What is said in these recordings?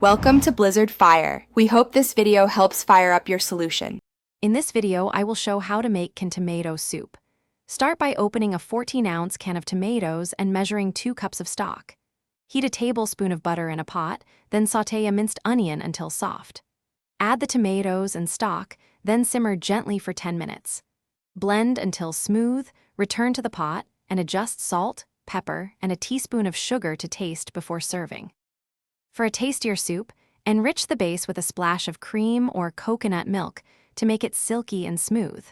Welcome to Blizzard Fire. We hope this video helps fire up your solution. In this video, I will show how to make canned tomato soup. Start by opening a 14-ounce can of tomatoes and measuring 2 cups of stock. Heat a tablespoon of butter in a pot, then sauté a minced onion until soft. Add the tomatoes and stock, then simmer gently for 10 minutes. Blend until smooth, return to the pot, and adjust salt, pepper, and a teaspoon of sugar to taste before serving. For a tastier soup, enrich the base with a splash of cream or coconut milk to make it silky and smooth.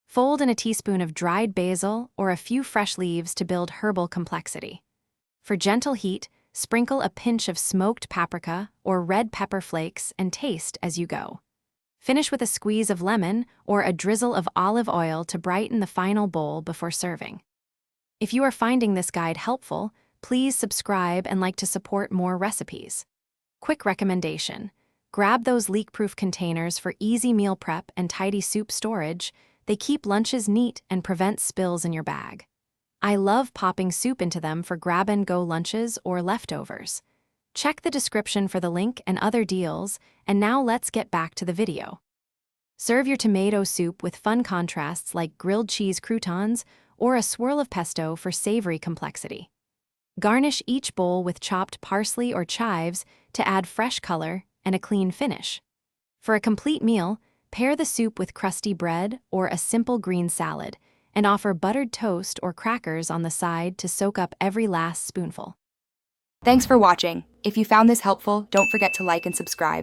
Fold in a teaspoon of dried basil or a few fresh leaves to build herbal complexity. For gentle heat, sprinkle a pinch of smoked paprika or red pepper flakes and taste as you go. Finish with a squeeze of lemon or a drizzle of olive oil to brighten the final bowl before serving. If you are finding this guide helpful, please subscribe and like to support more recipes. Quick recommendation: grab those leak-proof containers for easy meal prep and tidy soup storage. They keep lunches neat and prevent spills in your bag. I love popping soup into them for grab-and-go lunches or leftovers. Check the description for the link and other deals, and now let's get back to the video. Serve your tomato soup with fun contrasts like grilled cheese croutons or a swirl of pesto for savory complexity. Garnish each bowl with chopped parsley or chives to add fresh color and a clean finish. For a complete meal, pair the soup with crusty bread or a simple green salad, and offer buttered toast or crackers on the side to soak up every last spoonful. Thanks for watching. If you found this helpful, don't forget to like and subscribe.